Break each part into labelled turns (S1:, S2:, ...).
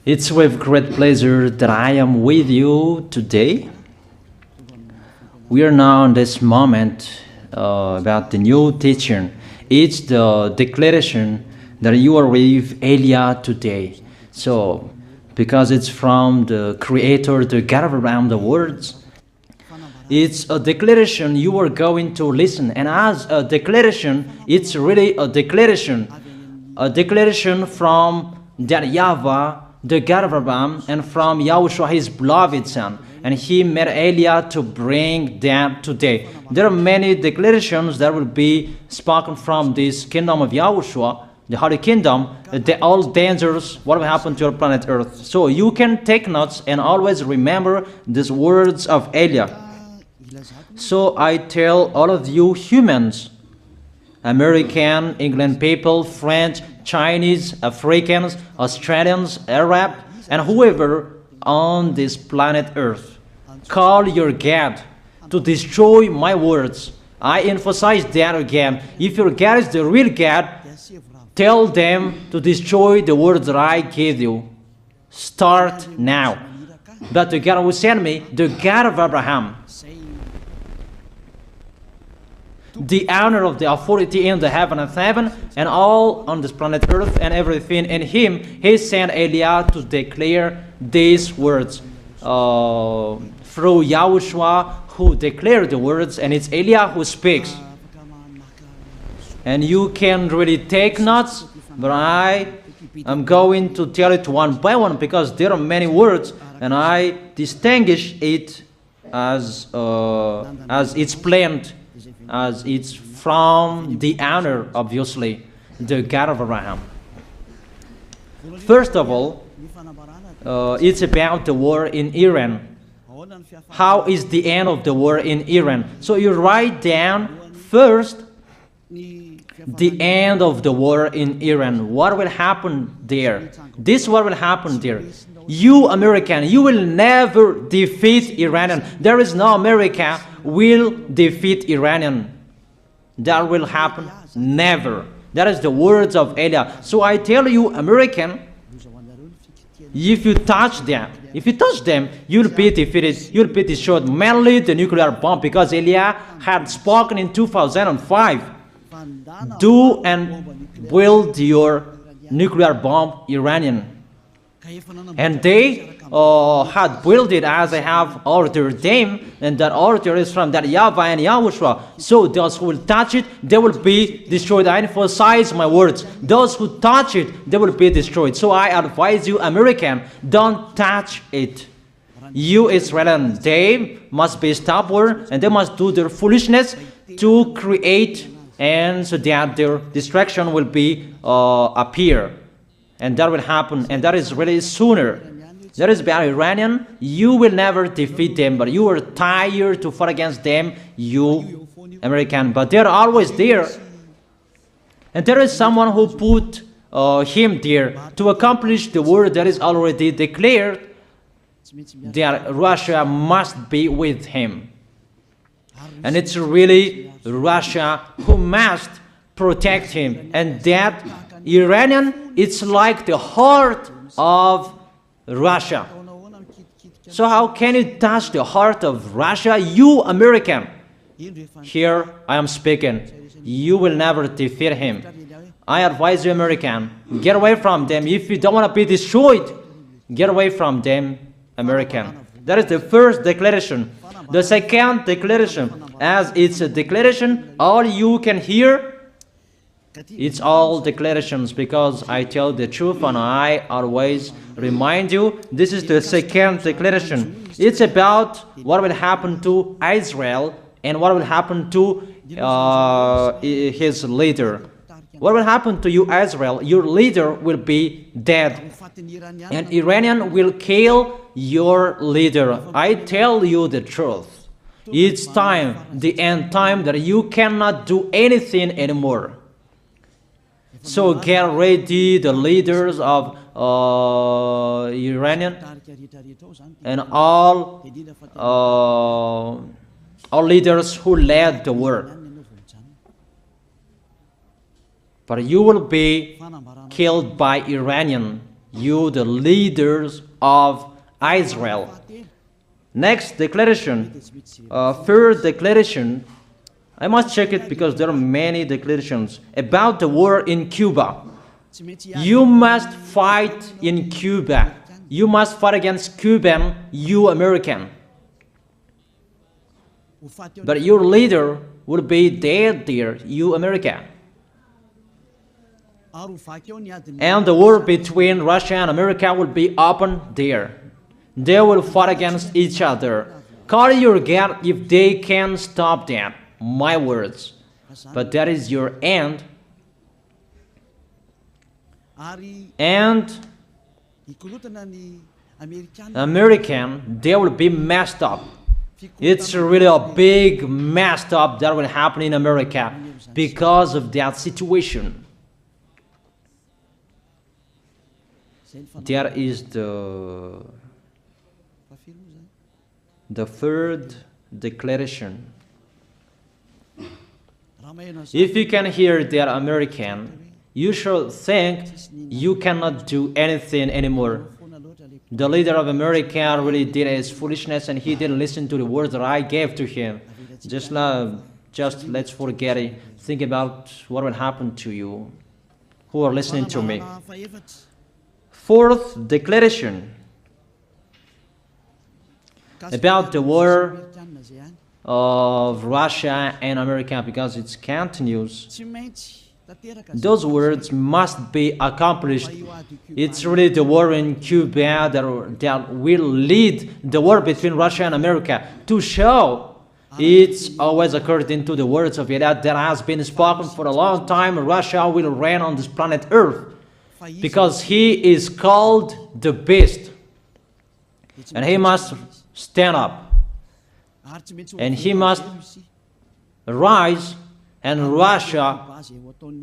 S1: It's with great pleasure that I am with you today. We are now in this moment about the new teaching. It's the declaration that you are with Elia today. So, because it's from the Creator, the God of around the words, it's a declaration you are going to listen. And as a declaration, it's really a declaration from that YAHVAH, the God of Abraham, and from YAHOSHUAH, his beloved son. And he made Elia to bring them today. There are many declarations that will be spoken from this kingdom of YAHOSHUAH, the Holy Kingdom, all dangers, what will happen to your planet Earth. So you can take notes and always remember these words of Elia. So I tell all of you humans, American, England people, French, Chinese, Africans, Australians, Arab, and whoever on this planet Earth, call your God to destroy my words. I emphasize that again. If your God is the real God, tell them to destroy the words that I gave you. Start now. But the God who sent me, the God of Abraham, the honor of the authority in the heaven of heaven and all on this planet Earth and everything in him, he sent Elia to declare these words through YAHOSHUAH, who declared the words, and it's Elia who speaks. And you can really take notes, but I am going to tell it one by one because there are many words, and I distinguish it as it's planned, as it's from the honor, obviously, the God of Abraham. First of all, it's about the war in Iran. How is the end of the war in Iran? So you write down first the end of the war in Iran. What will happen there? This what will happen there. You American, you will never defeat Iranian. There is no America will defeat Iranian. That will happen never. That is the words of Elia. So I tell you, American, if you touch them, you'll be defeated, you'll be destroyed. Mainly the nuclear bomb, because Elia had spoken in 2005. Do and build your nuclear bomb, Iranian. And they had built it as I have ordered them, and that order is from that YAHVAH and YAHOSHUAH. So those who will touch it, they will be destroyed. I emphasize my words. Those who touch it, they will be destroyed. So I advise you, American, don't touch it. You Israelis, they must be stubborn, and they must do their foolishness to create, and so that their destruction will be appear. And that will happen, and that is really sooner. That is about Iranian. You will never defeat them, but you are tired to fight against them, you American. But they're always there. And there is someone who put him there to accomplish the word that is already declared, that Russia must be with him. And it's really Russia who must protect him. And that Iranian, it's like the heart of Russia. So how can you touch the heart of Russia? You American. Here I am speaking. You will never defeat him. I advise you, American, get away from them. If you don't want to be destroyed, get away from them, American. That is the first declaration. The second declaration, as it's a declaration, all you can hear, it's all declarations, because I tell the truth and I always remind you, this is the second declaration. It's about what will happen to Israel and what will happen to his leader. What will happen to you, Israel? Your leader will be dead, and Iranian will kill your leader. I tell you the truth. It's time, the end time, that you cannot do anything anymore. So get ready, the leaders of Iranian and all leaders who led the war. But you will be killed by Iranian. you the leaders of Israel. Next declaration, third declaration, I must check it because there are many declarations about the war in Cuba. You must fight in Cuba. You must fight against Cuban, you American. But your leader will be dead there, you America. And the war between Russia and America will be open there. They will fight against each other. Call your God if they can stop that. My words. But that is your end. And American, they will be messed up. It's really a big messed up that will happen in America because of that situation. That is the third declaration. If you can hear that American, you should think you cannot do anything anymore. The leader of America really did his foolishness and he didn't listen to the words that I gave to him. Just let's forget it. Think about what will happen to you who are listening to me. Fourth declaration about the war of Russia and America, because it continues. Those words must be accomplished. It's really the war in Cuba that will lead the war between Russia and America to show it's always according to the words of YAH that has been spoken for a long time. Russia will reign on this planet Earth because he is called the beast and he must stand up and he must rise, and Russia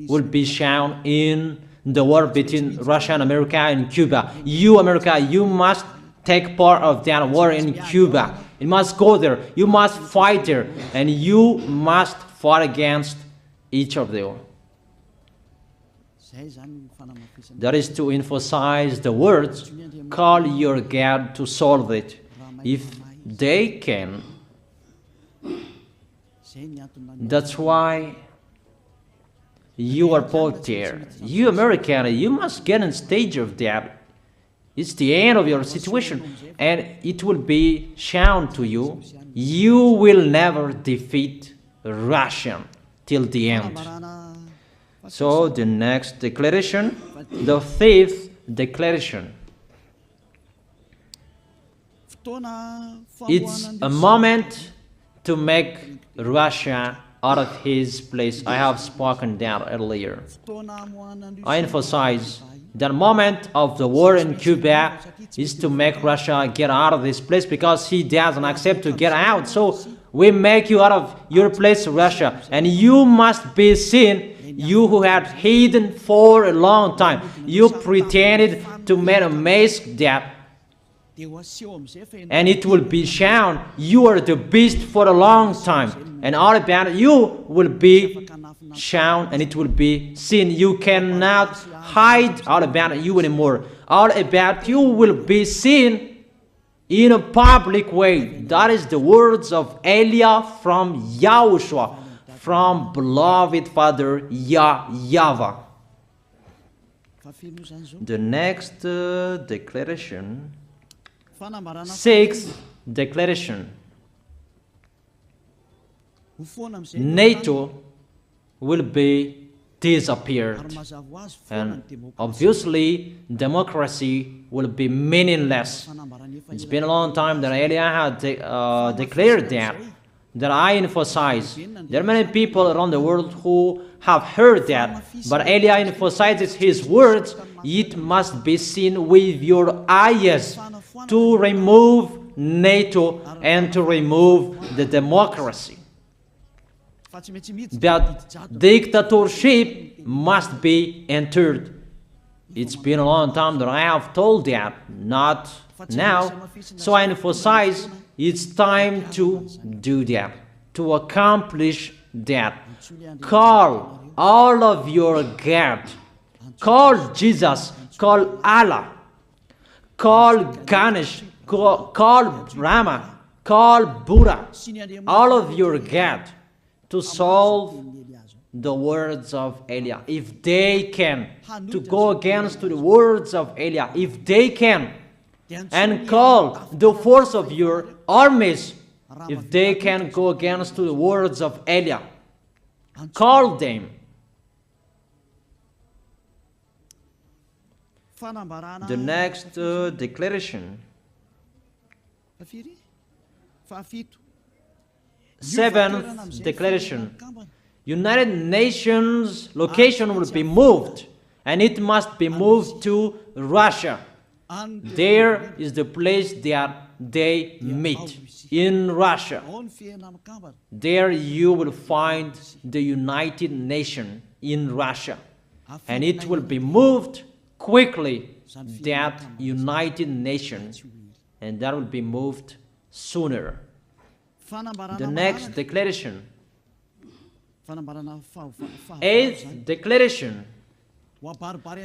S1: will be shown in the war between Russia and America and Cuba. You, America, you must take part of that war in Cuba. You must go there. You must fight there. And you must fight against each of them. That is to emphasize the words, call your God to solve it. If they can, that's why you are put there. You American, you must get in stage of that. It's the end of your situation, and it will be shown to you. You will never defeat Russia till the end. So the next declaration, the fifth declaration. It's a moment to make Russia out of his place. I have spoken that earlier. I emphasize that moment of the war in Cuba is to make Russia get out of this place because he doesn't accept to get out. So we make you out of your place, Russia, and you must be seen, you who had hidden for a long time. You pretended to make a mask that, and it will be shown you are the beast for a long time, and all about you will be shown and it will be seen. You cannot hide all about you anymore. All about you will be seen in a public way. That is the words of Elia from YAHOSHUAH, from beloved Father YAHVAH. The next declaration, sixth declaration. NATO will be disappeared, and obviously democracy will be meaningless. It's been a long time that Elia had declared that I emphasize. There are many people around the world who have heard that, but Elia emphasizes his words. It must be seen with your eyes to remove NATO and to remove the democracy. That dictatorship must be entered. It's been a long time that I have told that, not now. So I emphasize it's time to do that, to accomplish that. Call all of your God. Call Jesus. Call Allah. call Ganesh, call Rama, call Buddha, all of your God, to solve the words of Eliah. If they can, to go against the words of Eliah, if they can, and call the force of your armies, if they can go against the words of Eliah, call them. The next declaration. Seventh declaration. United Nations location will be moved, and it must be moved to Russia. There is the place that they meet, in Russia. There you will find the United Nations in Russia, and it will be moved quickly, that United Nations, and that will be moved sooner. The next declaration. Eighth declaration.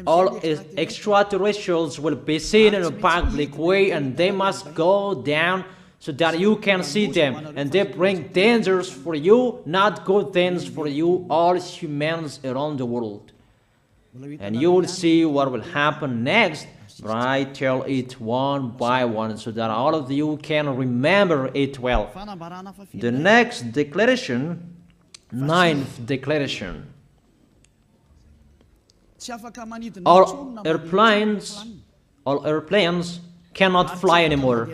S1: All extraterrestrials will be seen in a public way, and they must go down so that you can see them, and they bring dangers for you, not good things for you, all humans around the world. And you will see what will happen next, but I tell it one by one so that all of you can remember it well. The next declaration, ninth declaration. All airplanes cannot fly anymore,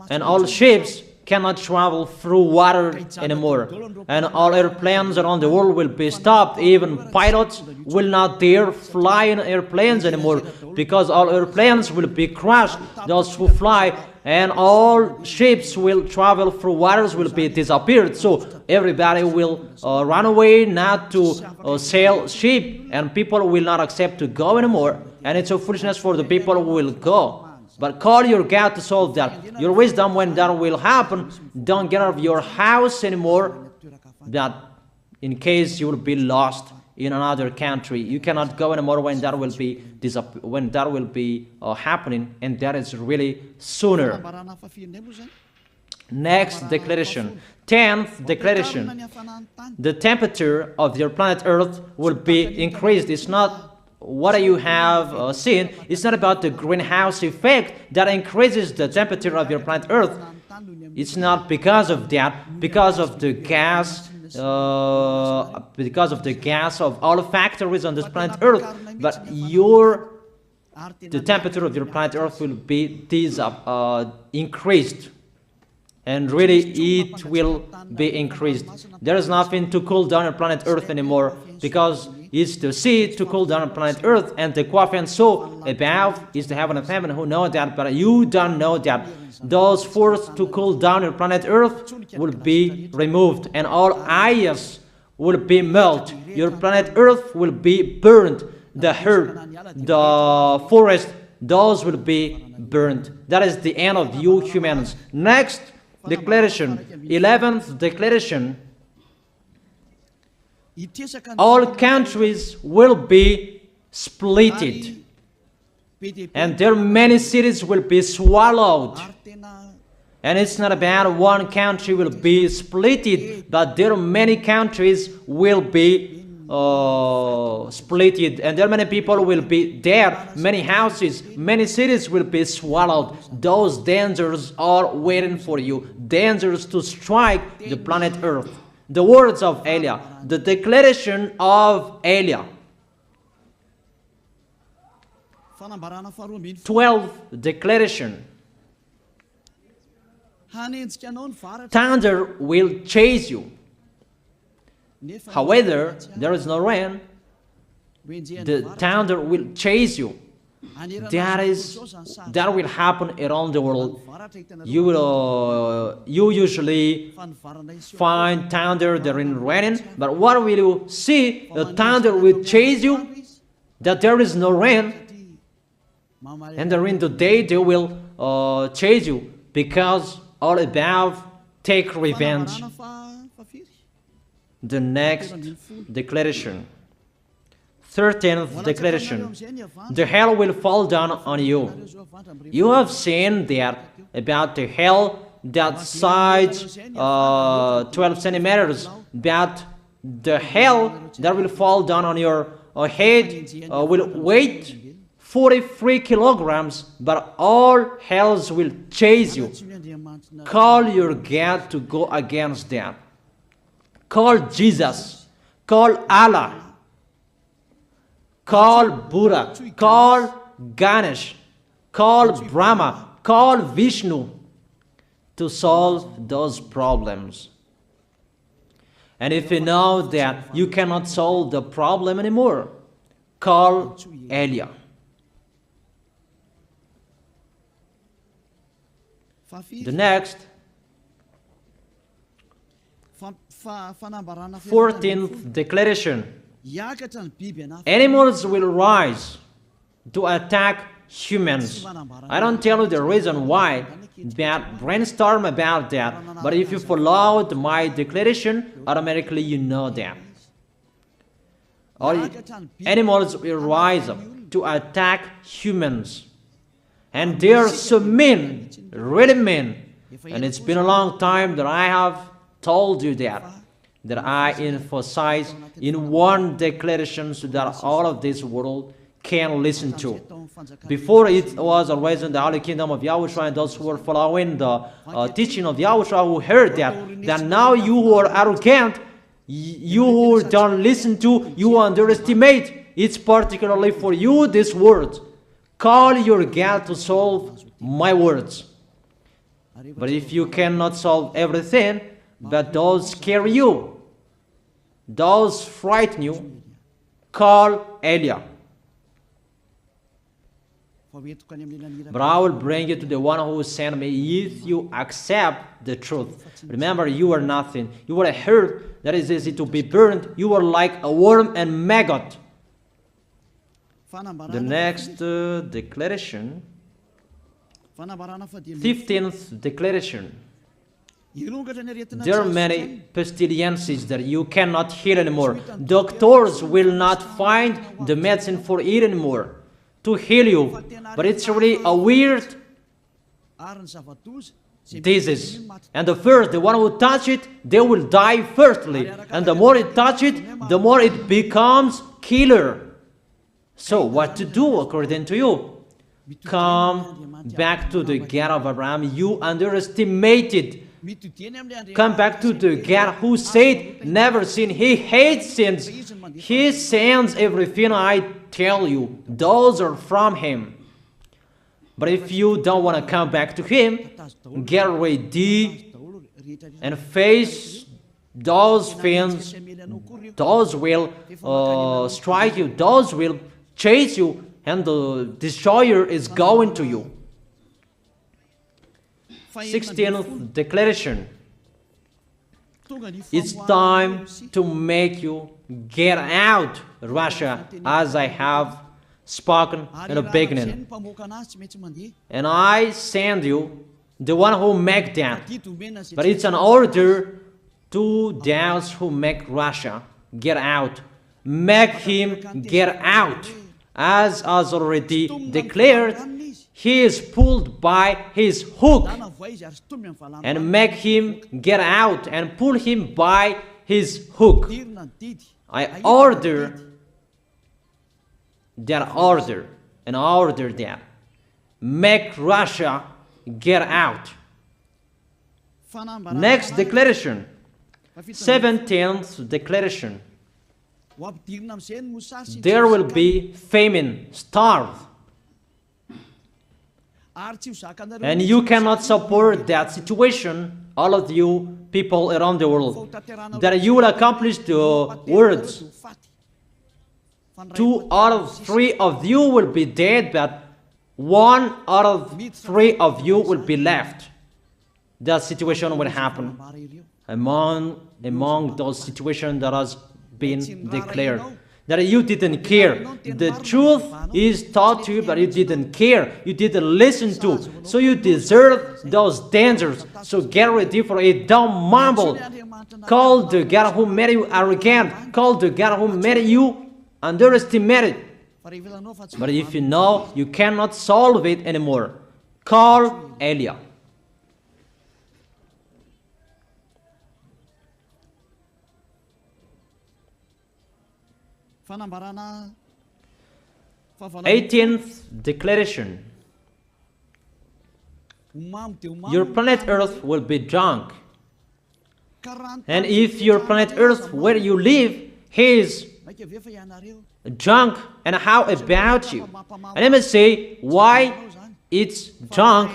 S1: and all ships cannot travel through water anymore, and all airplanes around the world will be stopped. Even pilots will not dare fly in airplanes anymore, because all airplanes will be crushed, those who fly, and all ships will travel through waters will be disappeared. So everybody will run away not to sail ship, and people will not accept to go anymore, and it's a foolishness for the people who will go. But call your God to solve that. Your wisdom when that will happen. Don't get out of your house anymore, that in case you will be lost in another country. You cannot go anymore when that will be happening, and that is really sooner. Next declaration. 10th declaration. The temperature of your planet Earth will be increased. It's not what you have seen. It's not about the greenhouse effect that increases the temperature of your planet Earth. It's not because of that, because of the gas, of all factories on this planet Earth. But the temperature of your planet Earth will be increased, and really it will be increased. There is nothing to cool down your planet Earth anymore, because it's the sea to cool down planet Earth, and the Quafian so above is the heaven of heaven. Who know that? But you don't know that. Those forces to cool down your planet Earth will be removed, and all ice will be melted. Your planet Earth will be burned. The earth, the forest, those will be burned. That is the end of you humans. Next declaration, 11th declaration. All countries will be splitted, and their many cities will be swallowed. And it's not about one country will be splitted, but there are many countries will be splitted, and there many people will be dead, many houses, many cities will be swallowed. Those dangers are waiting for you, dangers to strike the planet Earth. The words of Eliah, the declaration of Eliah. 12th declaration. Thunder will chase you. However, there is no rain. The thunder will chase you. That will happen around the world. You usually find thunder during raining, but what will you see? The thunder will chase you, that there is no rain, and during the day they will chase you, because all above take revenge. The next declaration, 13th declaration. The hell will fall down on you. You have seen that about the hell that size 12 centimeters, that the hell that will fall down on your head will weight 43 kilograms, but all hells will chase you. Call your God to go against that. Call Jesus. Call Allah. Call Buddha. Call Ganesh. Call Brahma. Call Vishnu to solve those problems. And if you know that you cannot solve the problem anymore, call YAH. The next, 14th declaration. Animals will rise to attack humans. I don't tell you the reason why, but brainstorm about that. But if you followed my declaration, automatically you know that. All animals will rise up to attack humans. And they are so mean, really mean. And it's been a long time that I have told you that I emphasize in one declaration so that all of this world can listen to. Before it was always in the Holy Kingdom of YAHOSHUAH, and those who were following the teaching of YAHOSHUAH who heard that now you who are arrogant, you who don't listen to, you underestimate. It's particularly for you, this word. Call your God to solve my words. But if you cannot solve everything, but those scare you, those frighten you, call YAH. But I will bring you to the one who sent me if you accept the truth. Remember, you are nothing. You are a herb that is easy to be burned. You are like a worm and maggot. The next declaration, 15th declaration. There are many pestilences that you cannot heal anymore. Doctors will not find the medicine for it anymore to heal you. But it's really a weird disease. And the one who touch it, they will die firstly. And the more it touch it, the more it becomes killer. So what to do according to you? Come back to the God of Abraham. You underestimated. Come back to the God who said, never sin. He hates sins. He sends everything I tell you. Those are from Him. But if you don't want to come back to Him, get ready and face those things. Those will strike you. Those will chase you. And the destroyer is going to you. 16th declaration. It's time to make you get out Russia, as I have spoken in the beginning. And I send you the one who make that. But it's an order to those who make Russia get out. Make him get out. As already declared, he is pulled by his hook, and make him get out and pull him by his hook. I order that order and order that. Make Russia get out. Next declaration, 17th declaration. There will be famine, starve. And you cannot support that situation, all of you people around the world, that you will accomplish the words. 2 out of 3 of you will be dead, but 1 out of 3 of you will be left. That situation will happen among those situations that has been declared. That you didn't care. The truth is taught to you, but you didn't care. You didn't listen to. So you deserve those dangers. So get ready for it. Don't mumble. Call the God who made you arrogant. Call the God who made you underestimate it. But if you know you cannot solve it anymore, call YAH. Eighteenth declaration. Your planet Earth will be drunk. And if your planet Earth where you live is drunk, and how about you? And let me say why it's drunk.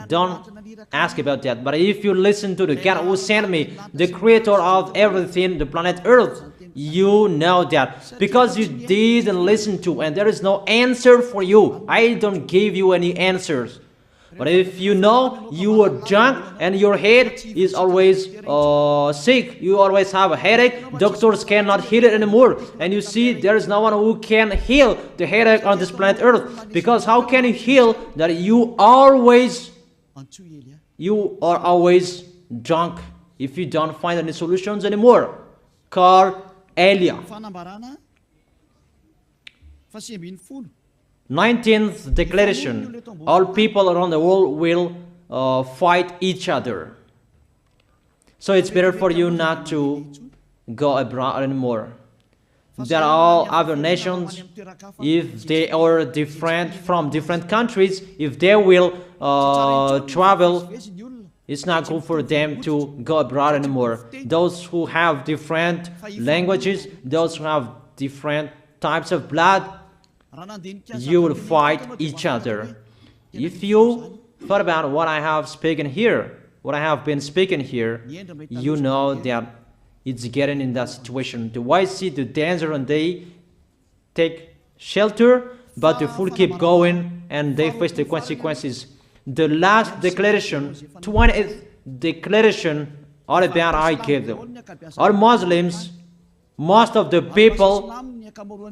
S1: Don't ask about that. But if you listen to the God who sent me, the creator of everything, the planet Earth, you know that. Because you didn't listen to, and there is no answer for you. I don't give you any answers. But if you know you are drunk and your head is always sick, you always have a headache, doctors cannot heal it anymore. And you see there is no one who can heal the headache on this planet Earth. Because how can you heal that you are always drunk if you don't find any solutions anymore? Call YAH. 19th declaration. All people around the world will fight each other. So it's better for you not to go abroad anymore. There are all other nations, if they are different from different countries, if they will travel, it's not good for them to go abroad anymore. Those who have different languages, those who have different types of blood, you will fight each other. If you thought about what I have spoken here, what I have been speaking here, you know that it's getting in that situation. The wise see the danger and they take shelter, but the fool keep going and they face the consequences. The last declaration, 20th declaration, all about I gave them. All Muslims, most of the people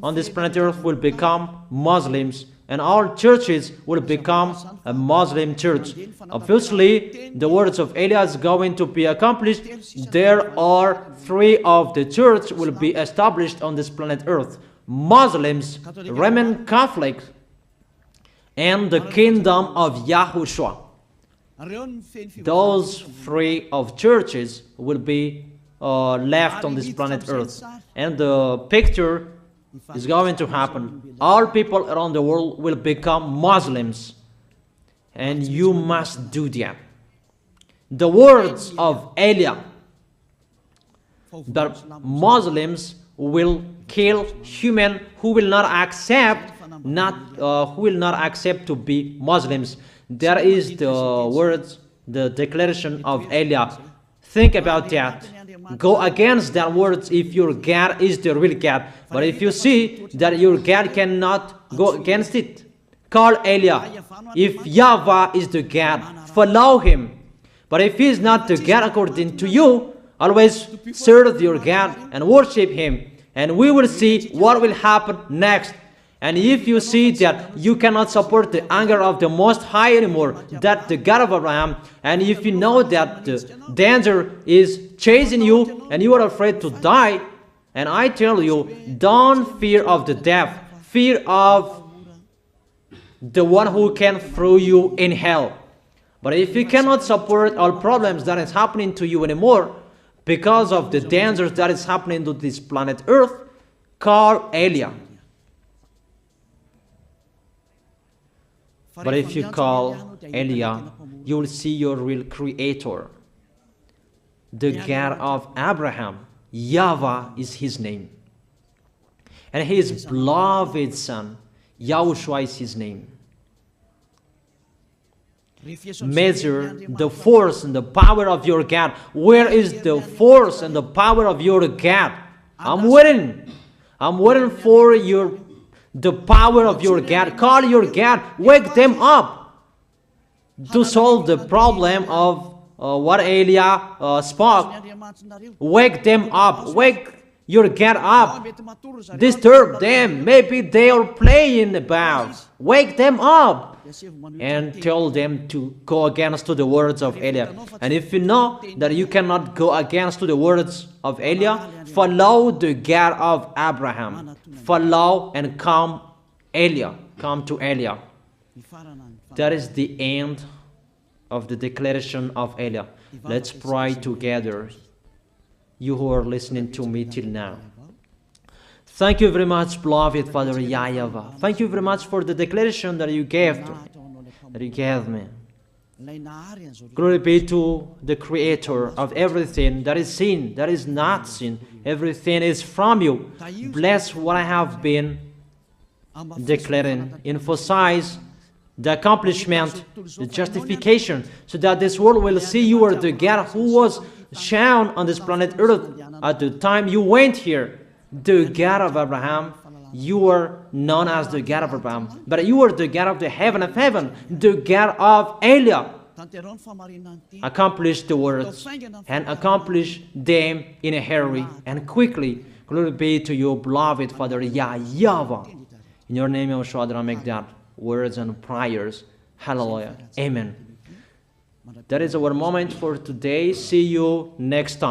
S1: on this planet Earth will become Muslims, and all churches will become a Muslim church. Obviously, the words of YAH is going to be accomplished. There are 3 of the church will be established on this planet Earth: Muslims, Roman Catholics, and the kingdom of YAHOSHUAH. Those 3 of churches will be left on this planet Earth, and the picture is going to happen. All people around the world will become Muslims, and you must do that. The words of YAH, that Muslims will kill human who will not accept to be Muslims. That is the words, the declaration of YAH. Think about that. Go against that words if your God is the real God. But if you see that your God cannot go against it, call YAH. If YAHVAH is the God, follow him. But if he is not the God according to you, always serve your God and worship him. And we will see what will happen next. And if you see that you cannot support the anger of the Most High anymore, that the God of Abraham, and if you know that the danger is chasing you and you are afraid to die, and I tell you, don't fear of the death, fear of the one who can throw you in hell. But if you cannot support all problems that is happening to you anymore, because of the dangers that is happening to this planet Earth, call YAH. But if you call YAH, you will see your real creator, the God of Abraham. YAHVAH is his name. And his beloved son, YAHOSHUAH is his name. Measure the force and the power of your God. Where is the force and the power of your God? I'm waiting. I'm waiting for the power of your God. Call your God. Wake them up to solve the problem of what YAH spoke. Wake them up. Wake your God up. Disturb them. Maybe they are playing about. Wake them up. and tell them to go against to the words of Eliah. And if you know that you cannot go against to the words of Eliah, follow the God of Abraham. Follow and come to Eliah. That is the end of the declaration of Eliah. Let's pray together, you who are listening to me till now. Thank you very much, beloved Father YAHVAH. Thank you very much for the declaration that you gave to me, that you gave me. Glory be to the Creator of everything that is seen, that is not seen. Everything is from you. Bless what I have been declaring. Emphasize the accomplishment, the justification, so that this world will see you are the God who was shown on this planet Earth at the time you went here. The God of Abraham, you are known as the God of Abraham, but you are the God of the heaven of heaven, the God of Eliah. Accomplish the words and accomplish them in a hurry and quickly. Glory be to you, beloved Father YAHVAH. In your name, YAHOSHUAH, I make that words and prayers. Hallelujah. Amen. That is our moment for today. See you next time.